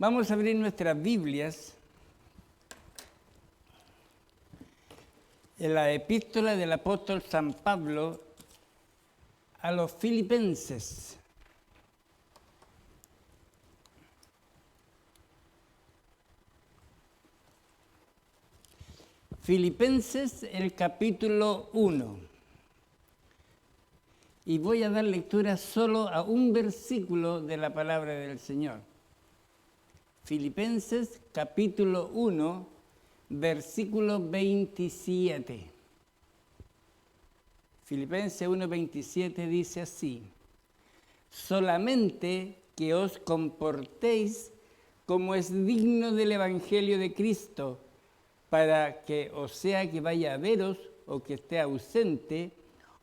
Vamos a abrir nuestras Biblias en la epístola del apóstol San Pablo a los Filipenses. Filipenses, el capítulo 1. Y voy a dar lectura solo a un versículo de la palabra del Señor. Filipenses, capítulo 1, versículo 27. Filipenses 1, 27 dice así: solamente que os comportéis como es digno del Evangelio de Cristo, para que, o sea que vaya a veros o que esté ausente,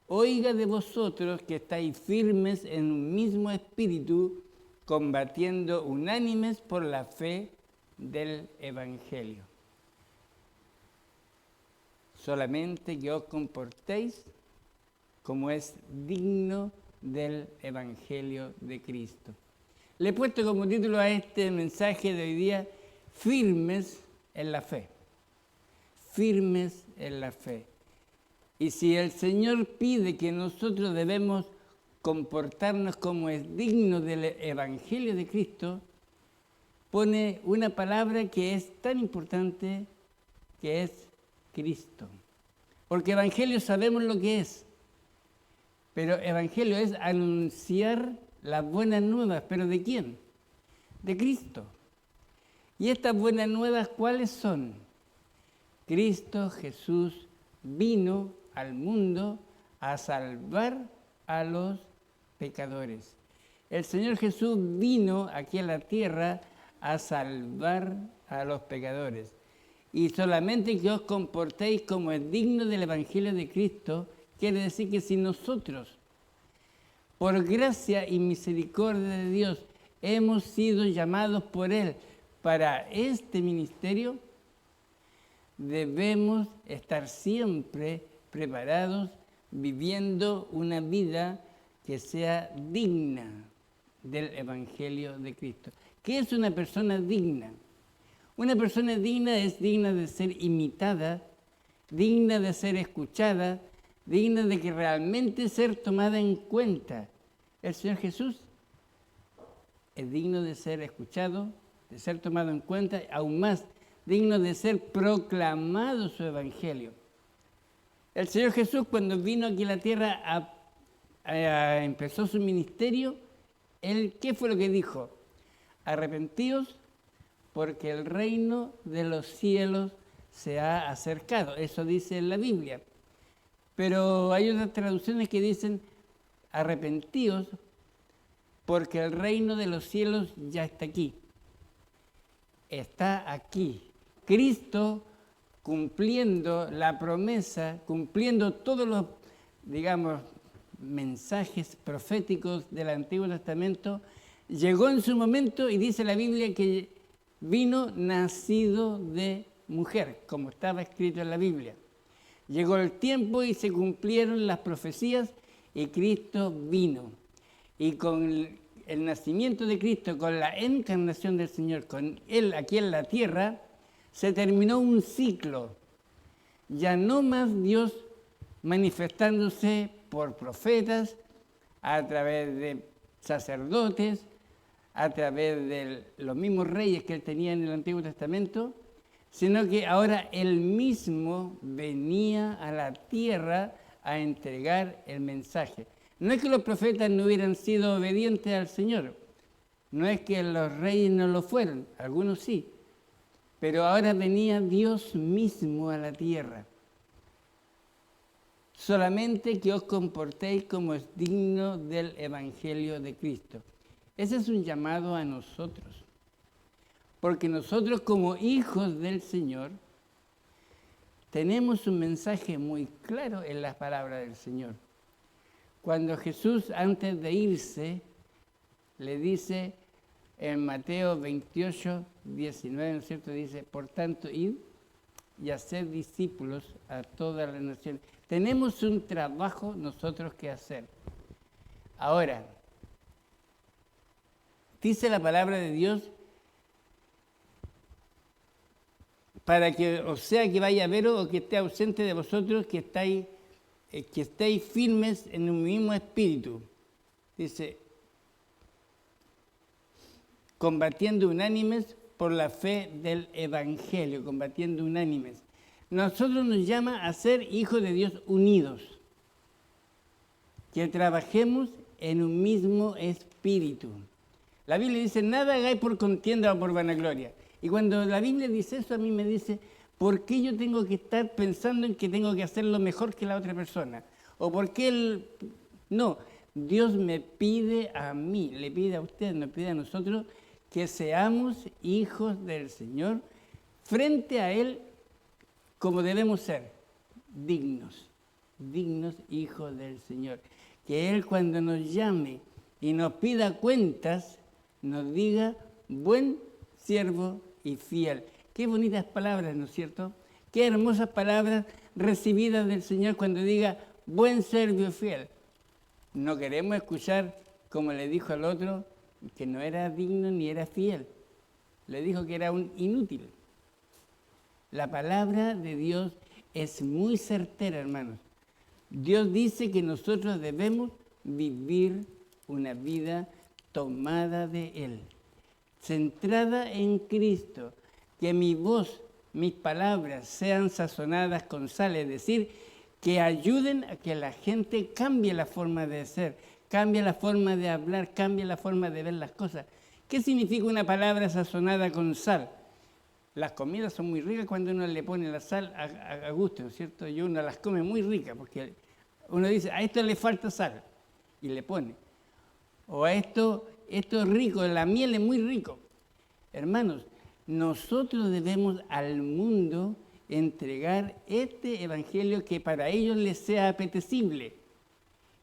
oiga de vosotros que estáis firmes en un mismo espíritu, combatiendo unánimes por la fe del Evangelio. Solamente que os comportéis como es digno del Evangelio de Cristo. Le he puesto como título a este mensaje de hoy día: firmes en la fe. Firmes en la fe. Y si el Señor pide que nosotros debemos comportarnos como es digno del Evangelio de Cristo, pone una palabra que es tan importante, que es Cristo. Porque Evangelio sabemos lo que es, pero Evangelio es anunciar las buenas nuevas. ¿Pero de quién? De Cristo. ¿Y estas buenas nuevas cuáles son? Cristo Jesús vino al mundo a salvar a los pecadores. El Señor Jesús vino aquí a la tierra a salvar a los pecadores. Y solamente que os comportéis como es digno del Evangelio de Cristo, quiere decir que si nosotros, por gracia y misericordia de Dios, hemos sido llamados por Él para este ministerio, debemos estar siempre preparados, viviendo una vida que sea digna del Evangelio de Cristo. ¿Qué es una persona digna? Una persona digna es digna de ser imitada, digna de ser escuchada, digna de que realmente ser tomada en cuenta. El Señor Jesús es digno de ser escuchado, de ser tomado en cuenta, aún más digno de ser proclamado su Evangelio. El Señor Jesús, cuando vino aquí a la tierra, empezó su ministerio, Él, ¿qué fue lo que dijo? Arrepentíos porque el reino de los cielos se ha acercado. Eso dice en la Biblia. Pero hay otras traducciones que dicen arrepentíos porque el reino de los cielos ya está aquí. Está aquí. Cristo, cumpliendo la promesa, cumpliendo todos los, mensajes proféticos del Antiguo Testamento, llegó en su momento y dice la Biblia que vino nacido de mujer, como estaba escrito en la Biblia. Llegó el tiempo y se cumplieron las profecías y Cristo vino. Y con el nacimiento de Cristo, con la encarnación del Señor, con Él aquí en la tierra, se terminó un ciclo. Ya no más Dios manifestándose por profetas, a través de sacerdotes, a través de los mismos reyes que Él tenía en el Antiguo Testamento, sino que ahora Él mismo venía a la tierra a entregar el mensaje. No es que los profetas no hubieran sido obedientes al Señor, no es que los reyes no lo fueran, algunos sí, pero ahora venía Dios mismo a la tierra. Solamente que os comportéis como es digno del Evangelio de Cristo. Ese es un llamado a nosotros, porque nosotros como hijos del Señor tenemos un mensaje muy claro en las palabras del Señor. Cuando Jesús, antes de irse, le dice en Mateo 28, 19, ¿no es cierto? Dice, por tanto, id y haced discípulos a todas las naciones. Tenemos un trabajo nosotros que hacer. Ahora, dice la palabra de Dios para que, o sea, que vaya a veros o que esté ausente de vosotros, que estéis firmes en un mismo espíritu. Dice, combatiendo unánimes por la fe del Evangelio, combatiendo unánimes. Nosotros nos llama a ser hijos de Dios unidos, que trabajemos en un mismo espíritu. La Biblia dice, nada hagáis por contienda o por vanagloria. Y cuando la Biblia dice eso, a mí me dice, ¿por qué yo tengo que estar pensando en que tengo que hacerlo mejor que la otra persona? ¿O por qué No, Dios me pide a mí, le pide a usted, nos pide a nosotros que seamos hijos del Señor frente a Él como debemos ser, dignos hijos del Señor. Que Él cuando nos llame y nos pida cuentas, nos diga, buen siervo y fiel. Qué bonitas palabras, ¿no es cierto? Qué hermosas palabras recibidas del Señor cuando diga, buen siervo y fiel. No queremos escuchar, como le dijo al otro, que no era digno ni era fiel. Le dijo que era un inútil. La palabra de Dios es muy certera, hermanos. Dios dice que nosotros debemos vivir una vida tomada de Él, centrada en Cristo, que mi voz, mis palabras sean sazonadas con sal, es decir, que ayuden a que la gente cambie la forma de ser, cambie la forma de hablar, cambie la forma de ver las cosas. ¿Qué significa una palabra sazonada con sal? Las comidas son muy ricas cuando uno le pone la sal a gusto, ¿no es cierto? Y uno las come muy ricas, porque uno dice, a esto le falta sal, y le pone. O a esto es rico, la miel es muy rico. Hermanos, nosotros debemos al mundo entregar este evangelio que para ellos les sea apetecible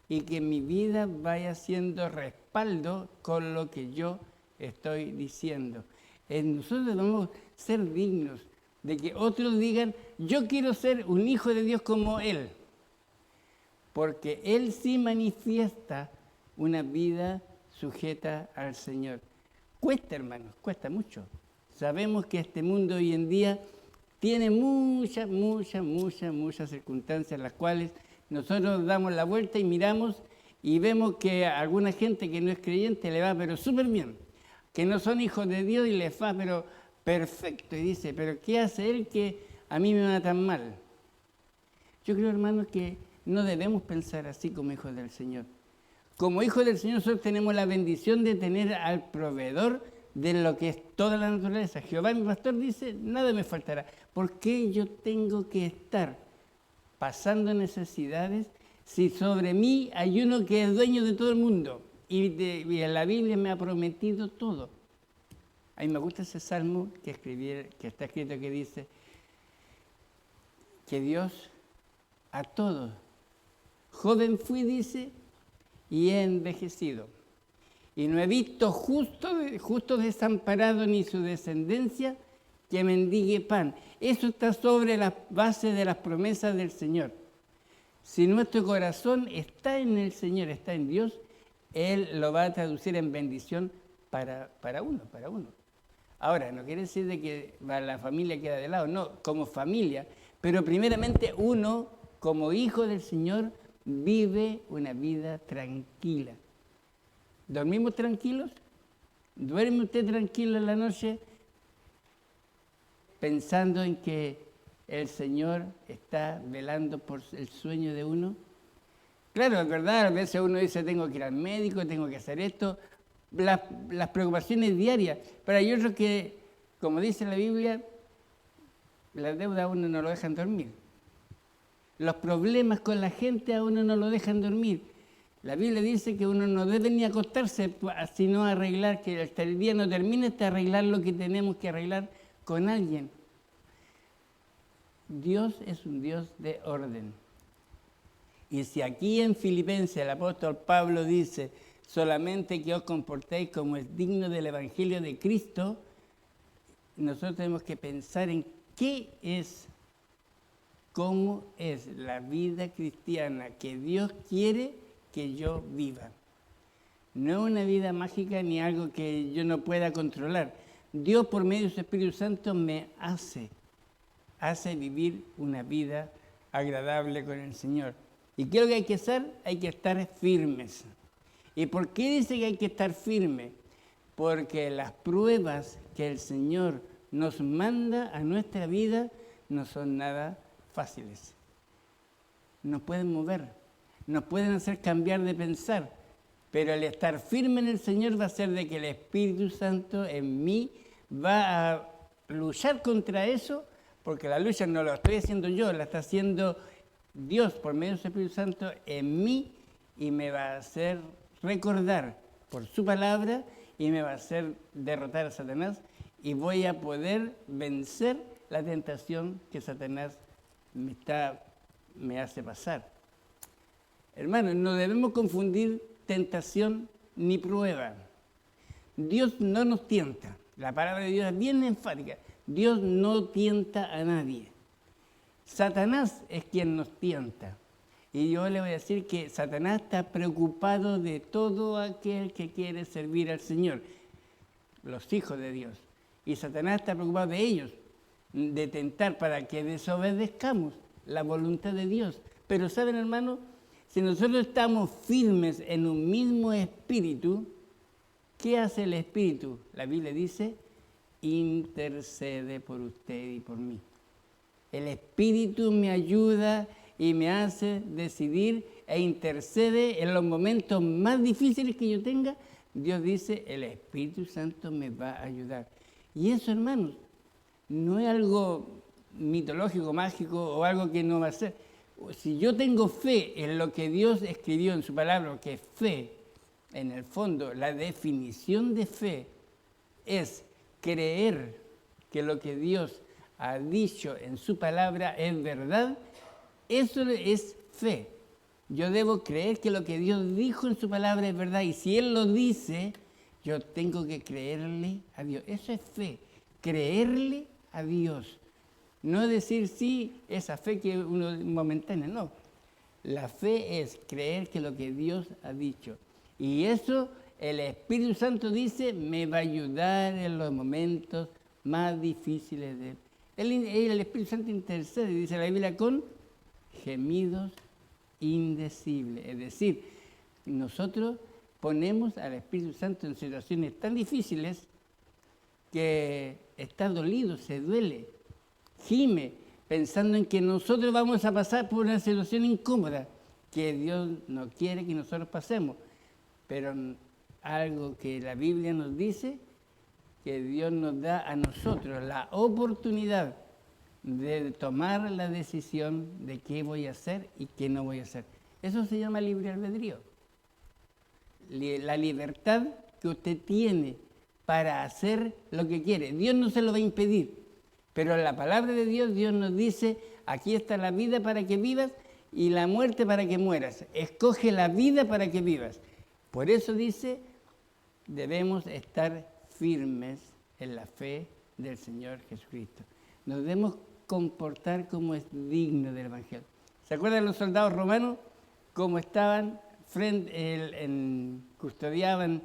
y que mi vida vaya siendo respaldo con lo que yo estoy diciendo. Nosotros debemos ser dignos de que otros digan, yo quiero ser un hijo de Dios como Él, porque Él sí manifiesta una vida sujeta al Señor. Cuesta, hermanos, cuesta mucho. Sabemos que este mundo hoy en día tiene muchas circunstancias en las cuales nosotros damos la vuelta y miramos y vemos que a alguna gente que no es creyente le va pero súper bien, que no son hijos de Dios y les va pero perfecto. Y dice, pero ¿qué hace Él que a mí me va tan mal? Yo creo, hermanos, que no debemos pensar así como hijos del Señor. Como hijos del Señor nosotros tenemos la bendición de tener al proveedor de lo que es toda la naturaleza. Jehová, mi pastor, dice, nada me faltará. ¿Por qué yo tengo que estar pasando necesidades si sobre mí hay uno que es dueño de todo el mundo? Y en la Biblia me ha prometido todo. A mí me gusta ese salmo que está escrito que dice que Dios a todos, joven fui, dice, y he envejecido. Y no he visto justo desamparado ni su descendencia que mendigue pan. Eso está sobre la base de las promesas del Señor. Si nuestro corazón está en el Señor, está en Dios, Él lo va a traducir en bendición para uno. Ahora, no quiere decir de que la familia queda de lado, no, como familia, pero primeramente uno, como hijo del Señor, vive una vida tranquila. ¿Dormimos tranquilos? ¿Duerme usted tranquilo en la noche pensando en que el Señor está velando por el sueño de uno? Claro, es verdad, a veces uno dice, tengo que ir al médico, tengo que hacer esto, las preocupaciones diarias, pero hay otros que, como dice la Biblia, las deudas a uno no lo dejan dormir. Los problemas con la gente a uno no lo dejan dormir. La Biblia dice que uno no debe ni acostarse, sino arreglar, que hasta el día no termine hasta arreglar lo que tenemos que arreglar con alguien. Dios es un Dios de orden. Y si aquí en Filipenses el apóstol Pablo dice solamente que os comportéis como es digno del Evangelio de Cristo, nosotros tenemos que pensar en cómo es la vida cristiana que Dios quiere que yo viva. No es una vida mágica ni algo que yo no pueda controlar. Dios por medio de su Espíritu Santo me hace hace vivir una vida agradable con el Señor. ¿Y qué es lo que hay que hacer? Hay que estar firmes. ¿Y por qué dice que hay que estar firmes? Porque las pruebas que el Señor nos manda a nuestra vida no son nada fáciles. Nos pueden mover, nos pueden hacer cambiar de pensar, pero el estar firme en el Señor va a hacer de que el Espíritu Santo en mí va a luchar contra eso, porque la lucha no la estoy haciendo yo, la está haciendo Dios por medio de su Espíritu Santo en mí y me va a hacer recordar por su palabra y me va a hacer derrotar a Satanás y voy a poder vencer la tentación que Satanás me hace pasar. Hermanos, no debemos confundir tentación ni prueba. Dios no nos tienta. La palabra de Dios es bien enfática. Dios no tienta a nadie. Satanás es quien nos tienta. Y yo le voy a decir que Satanás está preocupado de todo aquel que quiere servir al Señor, los hijos de Dios. Y Satanás está preocupado de ellos, de tentar para que desobedezcamos la voluntad de Dios. Pero saben, hermanos, si nosotros estamos firmes en un mismo espíritu, ¿qué hace el Espíritu? La Biblia dice, intercede por usted y por mí. El Espíritu me ayuda y me hace decidir e intercede en los momentos más difíciles que yo tenga. Dios dice, el Espíritu Santo me va a ayudar. Y eso, hermanos, no es algo mitológico, mágico o algo que no va a ser. Si yo tengo fe en lo que Dios escribió en su palabra, que es fe, en el fondo, la definición de fe es creer que lo que Dios ha dicho en su palabra es verdad, eso es fe. Yo debo creer que lo que Dios dijo en su palabra es verdad y si Él lo dice, yo tengo que creerle a Dios. Eso es fe, creerle a Dios. No decir sí, esa fe que uno momentánea, no. La fe es creer que lo que Dios ha dicho. Y eso el Espíritu Santo dice, me va a ayudar en los momentos más difíciles de Él. El Espíritu Santo intercede, dice la Biblia, con gemidos indecibles. Es decir, nosotros ponemos al Espíritu Santo en situaciones tan difíciles que está dolido, se duele, gime, pensando en que nosotros vamos a pasar por una situación incómoda que Dios no quiere que nosotros pasemos. Pero algo que la Biblia nos dice, que Dios nos da a nosotros la oportunidad de tomar la decisión de qué voy a hacer y qué no voy a hacer. Eso se llama libre albedrío. La libertad que usted tiene para hacer lo que quiere. Dios no se lo va a impedir, pero en la palabra de Dios, Dios nos dice, aquí está la vida para que vivas y la muerte para que mueras. Escoge la vida para que vivas. Por eso dice, debemos estar firmes en la fe del Señor Jesucristo. Nos debemos comportar como es digno del Evangelio. ¿Se acuerdan los soldados romanos? Cómo estaban, custodiaban,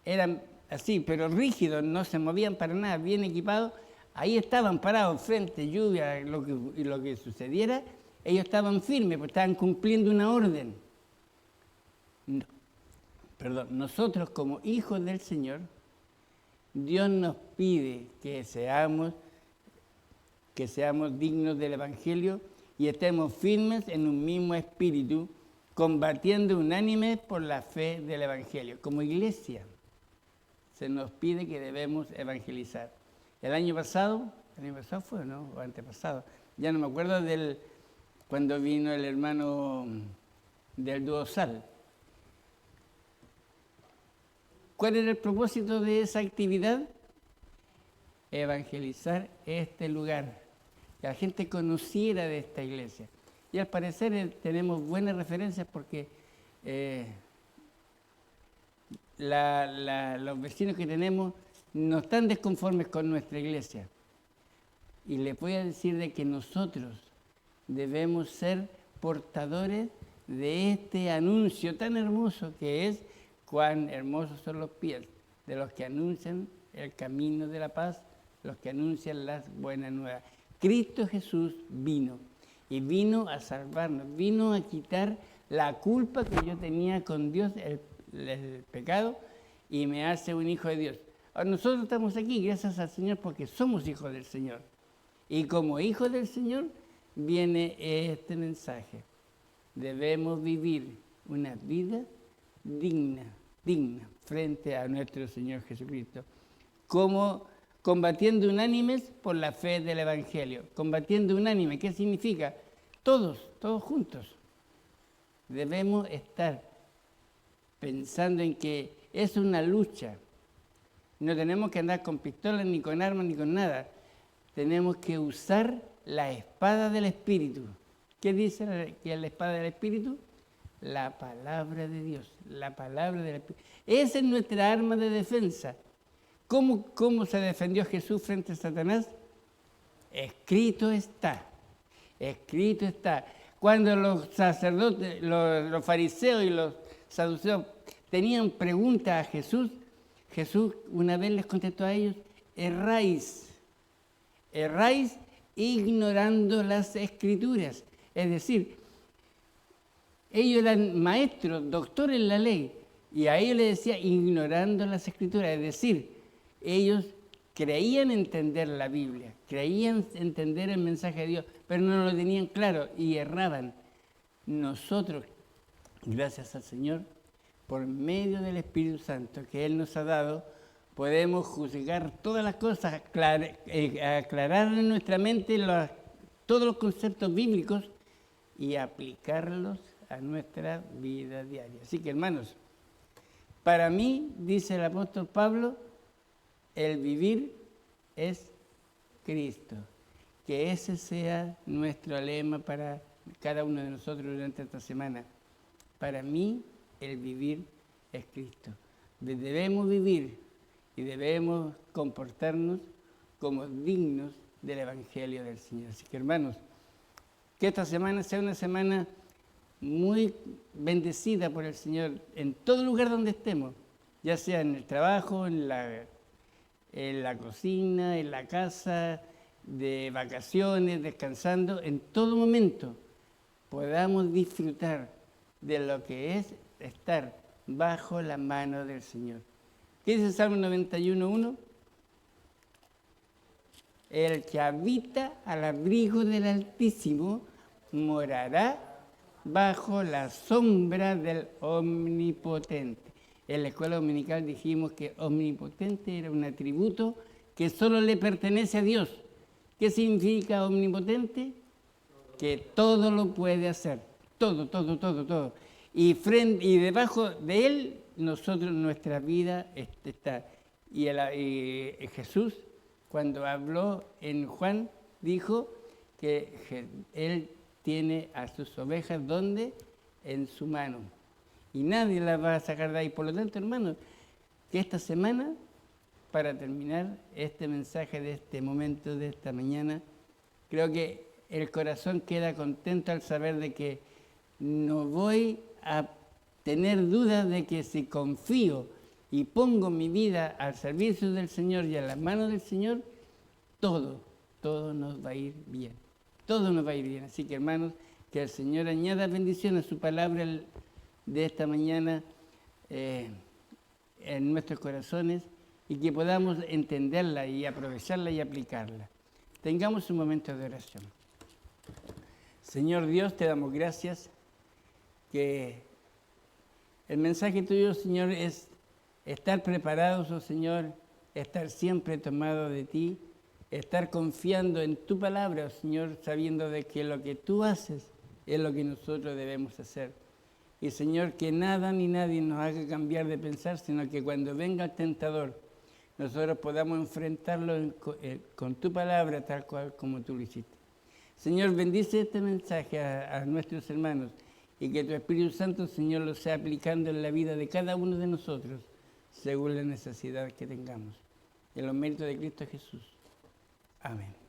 eran así, pero rígidos, no se movían para nada, bien equipados. Ahí estaban parados frente, lluvia, y lo que sucediera, ellos estaban firmes, porque estaban cumpliendo una orden. Nosotros como hijos del Señor, Dios nos pide que seamos dignos del Evangelio y estemos firmes en un mismo espíritu, combatiendo unánimes por la fe del Evangelio. Como iglesia, se nos pide que debemos evangelizar. El año pasado fue, ¿no? O antepasado, ya no me acuerdo cuando vino el hermano del Duosal. ¿Cuál era el propósito de esa actividad? Evangelizar este lugar, que la gente conociera de esta iglesia. Y al parecer tenemos buenas referencias porque los vecinos que tenemos no están desconformes con nuestra iglesia. Y les voy a decir de que nosotros debemos ser portadores de este anuncio tan hermoso que es cuán hermosos son los pies de los que anuncian el camino de la paz, los que anuncian las buenas nuevas. Cristo Jesús vino y vino a salvarnos, vino a quitar la culpa que yo tenía con Dios, el pecado, y me hace un hijo de Dios. Ahora, nosotros estamos aquí gracias al Señor porque somos hijos del Señor. Y como hijos del Señor viene este mensaje. Debemos vivir una vida digna frente a nuestro Señor Jesucristo. Como combatiendo unánimes por la fe del Evangelio. Combatiendo unánime, ¿qué significa? Todos juntos. Debemos estar pensando en que es una lucha. No tenemos que andar con pistolas, ni con armas, ni con nada. Tenemos que usar la espada del Espíritu. ¿Qué dice que es la espada del Espíritu? La palabra de Dios, la palabra del Espíritu. Esa es nuestra arma de defensa. ¿Cómo se defendió Jesús frente a Satanás? Escrito está, escrito está. Cuando los sacerdotes, los fariseos y los saduceos tenían preguntas a Jesús, Jesús una vez les contestó a ellos: erráis ignorando las Escrituras. Es decir, ellos eran maestros, doctores en la ley, y a ellos les decía ignorando las Escrituras. Es decir, ellos creían entender la Biblia, creían entender el mensaje de Dios, pero no lo tenían claro y erraban. Nosotros, gracias al Señor, por medio del Espíritu Santo que Él nos ha dado, podemos juzgar todas las cosas, aclarar en nuestra mente todos los conceptos bíblicos y aplicarlos a nuestra vida diaria. Así que, hermanos, para mí, dice el apóstol Pablo, el vivir es Cristo. Que ese sea nuestro lema para cada uno de nosotros durante esta semana. Para mí, el vivir es Cristo. Debemos vivir y debemos comportarnos como dignos del Evangelio del Señor. Así que, hermanos, que esta semana sea una semana muy bendecida por el Señor en todo lugar donde estemos, ya sea en el trabajo, en la cocina, en la casa, de vacaciones, descansando, en todo momento podamos disfrutar de lo que es estar bajo la mano del Señor. ¿Qué dice el Salmo 91:1? El que habita al abrigo del Altísimo morará bajo la sombra del Omnipotente. En la escuela dominical dijimos que omnipotente era un atributo que solo le pertenece a Dios. ¿Qué significa omnipotente? Que todo lo puede hacer, todo. Y debajo de Él, nuestra vida está. Y Jesús, cuando habló en Juan, dijo que Él tiene a sus ovejas, ¿dónde? En su mano. Y nadie las va a sacar de ahí. Por lo tanto, hermanos, que esta semana, para terminar este mensaje de este momento, de esta mañana, creo que el corazón queda contento al saber de que no voy a tener dudas de que si confío y pongo mi vida al servicio del Señor y a las manos del Señor, todo nos va a ir bien. Todo nos va a ir bien. Así que, hermanos, que el Señor añada bendición a su palabra de esta mañana en nuestros corazones y que podamos entenderla y aprovecharla y aplicarla. Tengamos un momento de oración. Señor Dios, te damos gracias que el mensaje tuyo, Señor, es estar preparados, oh Señor, estar siempre tomado de ti, estar confiando en tu palabra, oh Señor, sabiendo de que lo que tú haces es lo que nosotros debemos hacer. Y Señor, que nada ni nadie nos haga cambiar de pensar, sino que cuando venga el tentador, nosotros podamos enfrentarlo con tu palabra tal cual como tú lo hiciste. Señor, bendice este mensaje a nuestros hermanos y que tu Espíritu Santo, Señor, lo sea aplicando en la vida de cada uno de nosotros según la necesidad que tengamos. En los méritos de Cristo Jesús. Amén.